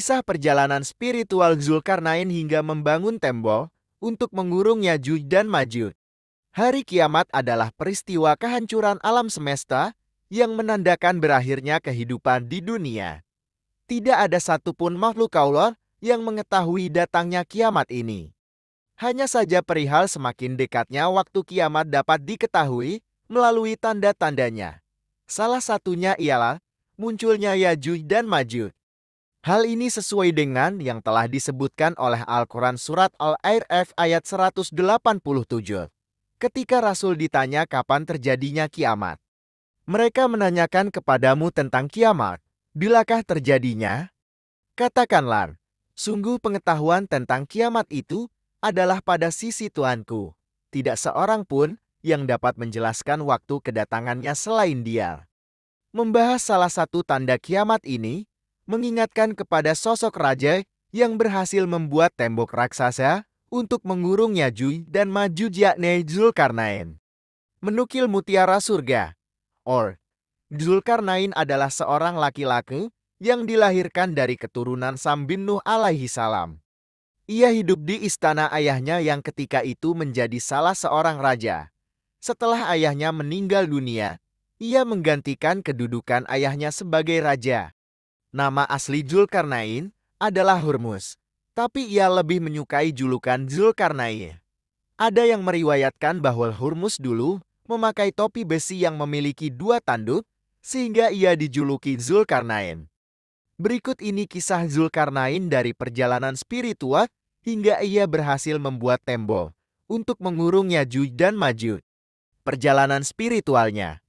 Kisah perjalanan spiritual Zulkarnain hingga membangun tembok untuk mengurung Yajuj dan Majuj. Hari kiamat adalah peristiwa kehancuran alam semesta yang menandakan berakhirnya kehidupan di dunia. Tidak ada satupun makhluk Allah yang mengetahui datangnya kiamat ini. Hanya saja perihal semakin dekatnya waktu kiamat dapat diketahui melalui tanda-tandanya. Salah satunya ialah munculnya Yajuj dan Majuj. Hal ini sesuai dengan yang telah disebutkan oleh Al-Quran Surat Al-A'raf ayat 187. Ketika Rasul ditanya kapan terjadinya kiamat, mereka menanyakan kepadamu tentang kiamat. Bilakah terjadinya? Katakanlah, sungguh pengetahuan tentang kiamat itu adalah pada sisi Tuanku. Tidak seorang pun yang dapat menjelaskan waktu kedatangannya selain Dia. Membahas salah satu tanda kiamat ini mengingatkan kepada sosok raja yang berhasil membuat tembok raksasa untuk mengurung Yajuj dan Majuj, yakni Zulkarnain. Menukil mutiara surga, Zulkarnain adalah seorang laki-laki yang dilahirkan dari keturunan Sam bin Nuh alaihi salam. Ia hidup di istana ayahnya yang ketika itu menjadi salah seorang raja. Setelah ayahnya meninggal dunia, ia menggantikan kedudukan ayahnya sebagai raja. Nama asli Zulkarnain adalah Hurmuz, tapi ia lebih menyukai julukan Zulkarnain. Ada yang meriwayatkan bahwa Hurmuz dulu memakai topi besi yang memiliki 2 tanduk, sehingga ia dijuluki Zulkarnain. Berikut ini kisah Zulkarnain dari perjalanan spiritual hingga ia berhasil membuat tembok untuk mengurung Yajuj dan Majuj. Perjalanan spiritualnya.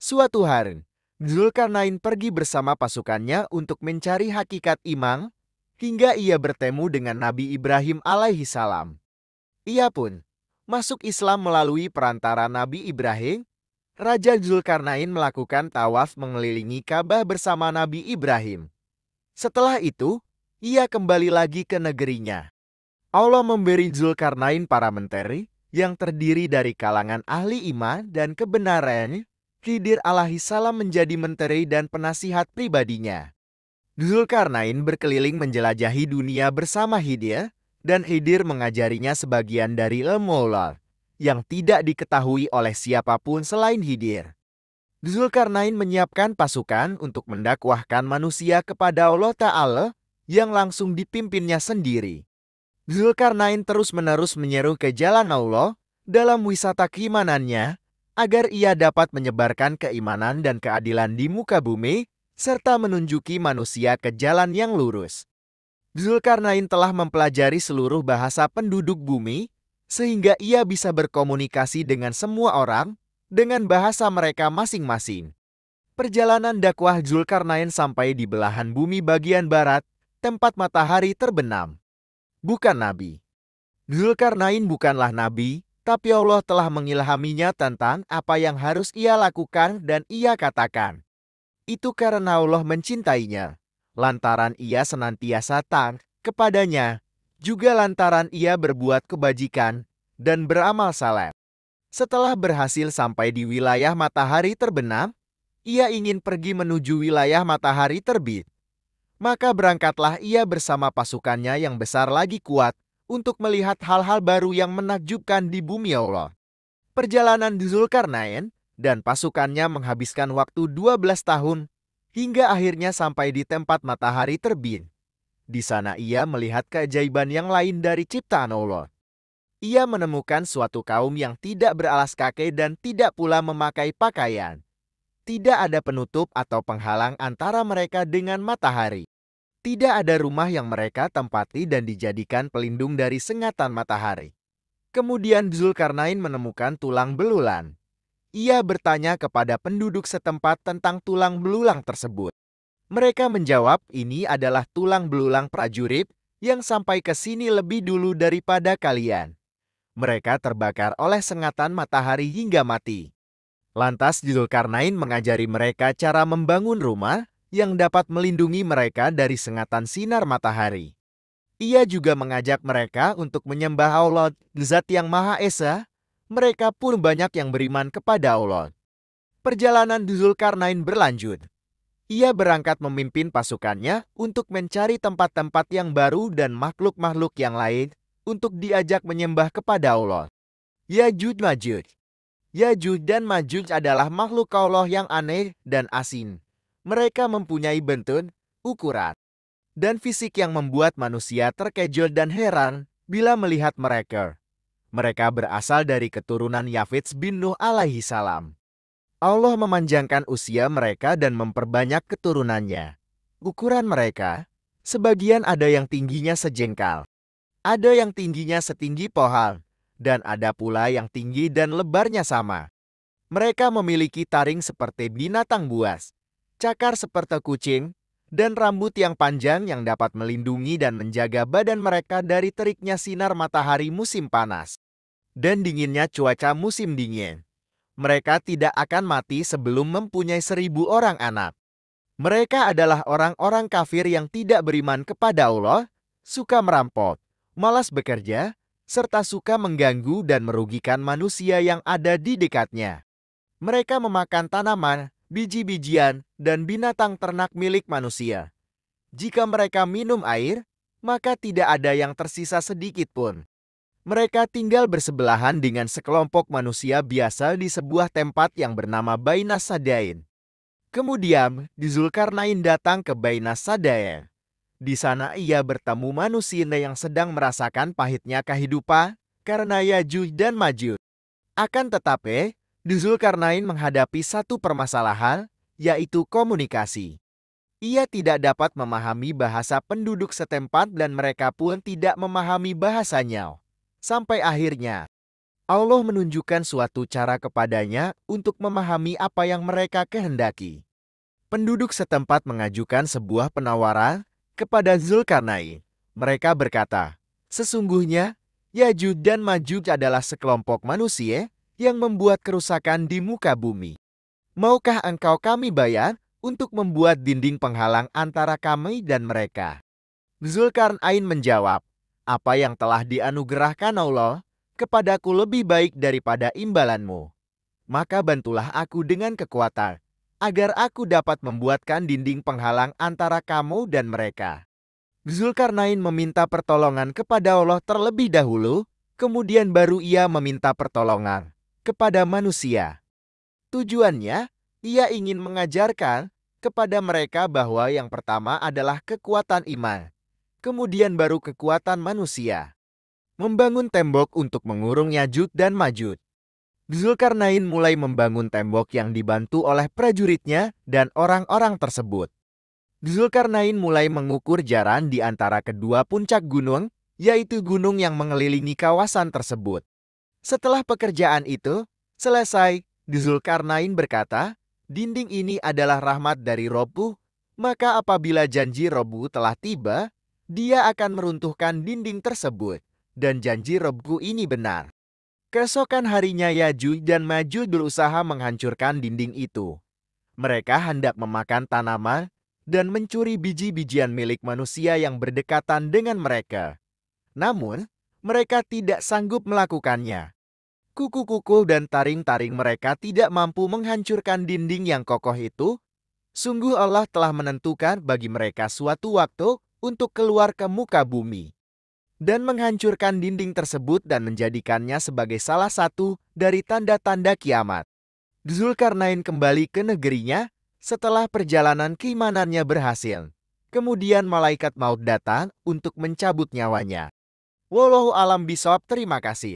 Suatu hari, Zulkarnain pergi bersama pasukannya untuk mencari hakikat iman, hingga ia bertemu dengan Nabi Ibrahim alaihi salam. Ia pun masuk Islam melalui perantara Nabi Ibrahim. Raja Zulkarnain melakukan tawaf mengelilingi Ka'bah bersama Nabi Ibrahim. Setelah itu, ia kembali lagi ke negerinya. Allah memberi Zulkarnain para menteri yang terdiri dari kalangan ahli iman dan kebenaran. Khidir alaihissalam menjadi menteri dan penasihat pribadinya. Zulkarnain berkeliling menjelajahi dunia bersama Khidir, dan Khidir mengajarinya sebagian dari ilmu Allah yang tidak diketahui oleh siapapun selain Khidir. Zulkarnain menyiapkan pasukan untuk mendakwahkan manusia kepada Allah Ta'ala yang langsung dipimpinnya sendiri. Zulkarnain terus-menerus menyeru ke jalan Allah dalam wisata keimanannya, agar ia dapat menyebarkan keimanan dan keadilan di muka bumi, serta menunjuki manusia ke jalan yang lurus. Zulkarnain telah mempelajari seluruh bahasa penduduk bumi, sehingga ia bisa berkomunikasi dengan semua orang, dengan bahasa mereka masing-masing. Perjalanan dakwah Zulkarnain sampai di belahan bumi bagian barat, tempat matahari terbenam. Bukan Nabi. Zulkarnain bukanlah Nabi, tapi Allah telah mengilhaminya tentang apa yang harus ia lakukan dan ia katakan. Itu karena Allah mencintainya, lantaran ia senantiasa taat kepadanya, juga lantaran ia berbuat kebajikan dan beramal saleh. Setelah berhasil sampai di wilayah matahari terbenam, ia ingin pergi menuju wilayah matahari terbit. Maka berangkatlah ia bersama pasukannya yang besar lagi kuat, untuk melihat hal-hal baru yang menakjubkan di bumi Allah. Perjalanan Zulkarnain dan pasukannya menghabiskan waktu 12 tahun, hingga akhirnya sampai di tempat matahari terbit. Di sana ia melihat keajaiban yang lain dari ciptaan Allah. Ia menemukan suatu kaum yang tidak beralas kaki dan tidak pula memakai pakaian. Tidak ada penutup atau penghalang antara mereka dengan matahari. Tidak ada rumah yang mereka tempati dan dijadikan pelindung dari sengatan matahari. Kemudian Zulkarnain menemukan tulang belulang. Ia bertanya kepada penduduk setempat tentang tulang belulang tersebut. Mereka menjawab, ini adalah tulang belulang prajurit yang sampai ke sini lebih dulu daripada kalian. Mereka terbakar oleh sengatan matahari hingga mati. Lantas Zulkarnain mengajari mereka cara membangun rumah yang dapat melindungi mereka dari sengatan sinar matahari. Ia juga mengajak mereka untuk menyembah Allah, Zat yang Maha Esa. Mereka pun banyak yang beriman kepada Allah. Perjalanan Zulkarnain berlanjut. Ia berangkat memimpin pasukannya untuk mencari tempat-tempat yang baru dan makhluk-makhluk yang lain untuk diajak menyembah kepada Allah. Yajuj Majuj. Yajuj dan Majuj adalah makhluk Allah yang aneh dan asin. Mereka mempunyai bentuk, ukuran, dan fisik yang membuat manusia terkejut dan heran bila melihat mereka. Mereka berasal dari keturunan Yafits bin Nuh alaihi salam. Allah memanjangkan usia mereka dan memperbanyak keturunannya. Ukuran mereka, sebagian ada yang tingginya sejengkal, ada yang tingginya setinggi pohon, dan ada pula yang tinggi dan lebarnya sama. Mereka memiliki taring seperti binatang buas, cakar seperti kucing, dan rambut yang panjang yang dapat melindungi dan menjaga badan mereka dari teriknya sinar matahari musim panas dan dinginnya cuaca musim dingin. Mereka tidak akan mati sebelum mempunyai 1.000 orang anak. Mereka adalah orang-orang kafir yang tidak beriman kepada Allah, suka merampok, malas bekerja, serta suka mengganggu dan merugikan manusia yang ada di dekatnya. Mereka memakan tanaman, biji-bijian, dan binatang ternak milik manusia. Jika mereka minum air, maka tidak ada yang tersisa sedikit pun. Mereka tinggal bersebelahan dengan sekelompok manusia biasa di sebuah tempat yang bernama Bainas Sadain. Kemudian, Zulkarnain datang ke Bainas Sadain. Di sana ia bertemu manusia yang sedang merasakan pahitnya kehidupan karena Yajuj dan Majuj. Akan tetapi, Zulkarnain menghadapi satu permasalahan, yaitu komunikasi. Ia tidak dapat memahami bahasa penduduk setempat dan mereka pun tidak memahami bahasanya. Sampai akhirnya, Allah menunjukkan suatu cara kepadanya untuk memahami apa yang mereka kehendaki. Penduduk setempat mengajukan sebuah penawaran kepada Zulkarnain. Mereka berkata, sesungguhnya Yajuj dan Majuj adalah sekelompok manusia yang membuat kerusakan di muka bumi. Maukah engkau kami bayar untuk membuat dinding penghalang antara kami dan mereka? Zulkarnain menjawab, apa yang telah dianugerahkan Allah kepadaku lebih baik daripada imbalanmu. Maka bantulah aku dengan kekuatan, agar aku dapat membuatkan dinding penghalang antara kamu dan mereka. Zulkarnain meminta pertolongan kepada Allah terlebih dahulu, kemudian baru ia meminta pertolongan kepada manusia. Tujuannya, ia ingin mengajarkan kepada mereka bahwa yang pertama adalah kekuatan iman, kemudian baru kekuatan manusia. Membangun tembok untuk mengurung Yajuj dan Majuj. Zulkarnain mulai membangun tembok yang dibantu oleh prajuritnya dan orang-orang tersebut. Zulkarnain mulai mengukur jarak di antara kedua puncak gunung, yaitu gunung yang mengelilingi kawasan tersebut. Setelah pekerjaan itu selesai, Zulkarnain berkata, dinding ini adalah rahmat dari Robbu, maka apabila janji Robbu telah tiba, dia akan meruntuhkan dinding tersebut, dan janji Robku ini benar. Keesokan harinya Yajuj dan Majuj berusaha menghancurkan dinding itu. Mereka hendak memakan tanaman dan mencuri biji-bijian milik manusia yang berdekatan dengan mereka. Namun, mereka tidak sanggup melakukannya. Kuku-kuku dan taring-taring mereka tidak mampu menghancurkan dinding yang kokoh itu. Sungguh Allah telah menentukan bagi mereka suatu waktu untuk keluar ke muka bumi dan menghancurkan dinding tersebut dan menjadikannya sebagai salah satu dari tanda-tanda kiamat. Zulkarnain kembali ke negerinya setelah perjalanan keimanannya berhasil. Kemudian malaikat maut datang untuk mencabut nyawanya. Wallahu alam bishawab. Terima kasih.